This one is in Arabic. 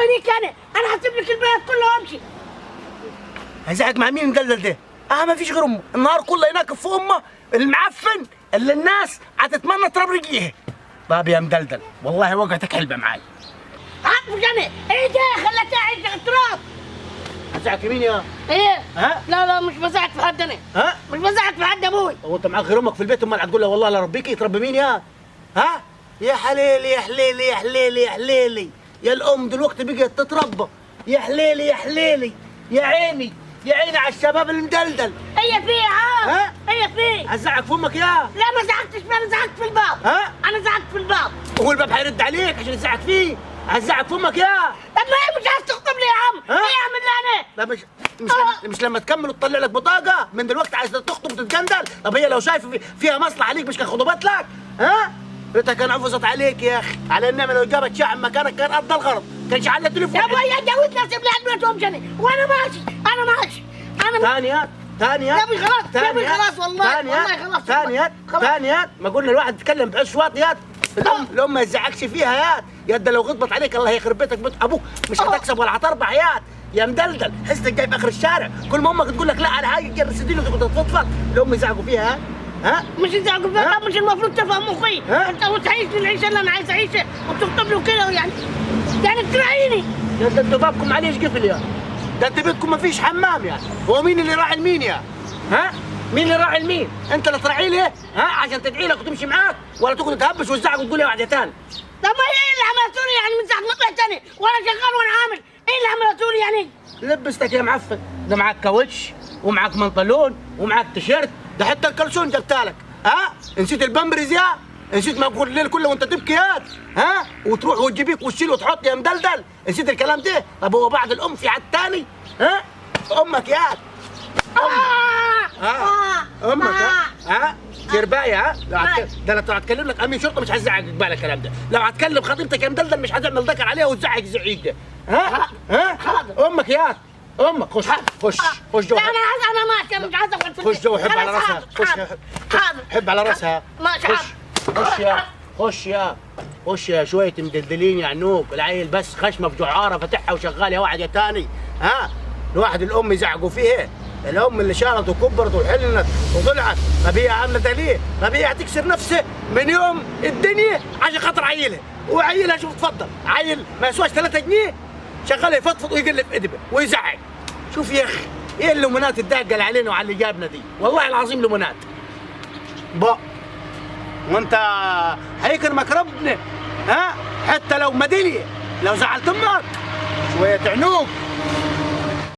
يهنيك انا هسيب لك البلد كله وامشي. هيزعق مع مين المدلدل ده؟ ما فيش غير امه، النهار كله يناكف في امه المعفن اللي الناس هتتمنى تراب رجليه. طب يا مدلدل والله وقعتك حلبه معاي. عارفك انا ايه ده خلتها عيش التراب. هزعك مين يا؟ ايه؟ ها؟ لا مش بزعك في حد انا. ها؟ مش بزعك في حد ابوي. هو انت معاك غير امك في البيت امال هتقول لها والله لا ربيكي يتربى مين يا؟ ها؟ يا حليلي يا حليلي يا حليلي يا حليلي يا الام دلوقتي بقت تتربى. يا حليلي يا حليلي يا عيني يا عيني على الشباب المدلدل. هي فيه ها؟ هي فيه. هزعك في امك يا؟ لا ما زعقتش، انا زعقت في الباب. ها؟ انا زعقت في الباب. هو الباب هيرد عليك عشان يزعق فيه؟ هزعك في امك يا؟ طب ما هي مش عايز تخطب لي يا عم. ها؟ ايه اعمل لي انا؟ لا مش لما تكمل تطلع لك بطاقه من دلوقتي عايز تخطب وتتجندل. طب هي لو شايفه فيها مصلحه عليك مش كان خطبت لك؟ ها؟ ريتها كان عفزت عليك يا اخي، على انما لو جابت شعب مكانك كان قضى الغرض، كان شعل التليفون. يا ابويا جوزنا سيب لي البيت وامشي انا، وانا ماشي انا ماشي ثانيات يا ابوي خلاص يا ابوي خلاص والله خلاص ثانيات ما قلنا الواحد يتكلم بعشوات ياد. الام ما يزعقش فيها ياد لو غضبت عليك الله يخرب بيتك بيت ابوك مش هتكسب ولا هتربح يا مدلدل. حسك جاي في اخر الشارع كل ما امك تقول لك لا انا هاجي جرس الدين وتقعد تتفضفض الام يزعقوا فيها. ها؟ مش يزعقوا فيها، مش المفروض تفهم اخوي. انت وتعيش لي العيشه اللي انا عايز اعيشها وتخطب له كده يعني تراعيني. يا ده انتوا بابكم معليش قفل يا ده انت بيتكم ما فيش حمام يعني. هو مين اللي راعي المين يا؟ ها؟ مين اللي راعي المين؟ انت اللي تراعي ليه؟ عشان تدعي لك وتمشي معاك ولا تقعد تهبش وتزعق وتقول لي واحده ثانيه. طب ما هي ايه اللي عملته لي يعني من ساعه ما طلعت انا وانا شغال وانا عامل؟ ايه اللي عملته لي يعني؟ لبستك يا معفن، ده معاك كاوتش ومعاك منطلون ومعاك تيشيرت، ده حتى الكلسون جبتها لك. نسيت البامبرز يا؟ نسيت ما بقول الليل كله وانت تبكي وتروح وتجيبيك وتشيل وتحط يا مدلدل؟ نسيت الكلام ده؟ طب هو بعد الام في حد ثاني؟ امك يا امك تربايه. ده انا هتكلم لك امين شرطه مش هزعق بقى الكلام ده. لو هتكلم خطيبتك يا مدلدل مش هتعمل ذكر عليها وتزعق الزعيق ده. امك يا امك خش جوه. لا انا ماشي مش عايز اقعد. خش جوه حب على راسها. حب على راسها. خش يا شويه مدلدلين يا عنوك. العيل بس خشمه في جعاره فاتحها وشغال يا واحد يا تاني. الواحد الام يزعقوا فيه. الام اللي شالت وكبرت وحلنت وطلعت ما هي عامله ليه؟ ما هي هتكسر نفسه من يوم الدنيا عشان خاطر عيلها. وعيلها شوف تفضل عيل ما يسواش 3 جنيه شغال يفضفض ويقلب ادبه ويزعق. شوف يا اخي ايه الليمونات الداقه اللي علينا وعلى اللي جابنا دي؟ والله العظيم ليمونات. وانت هيكرمك ربنا حتى لو ميداليه لو زعلت امك شويه عنوق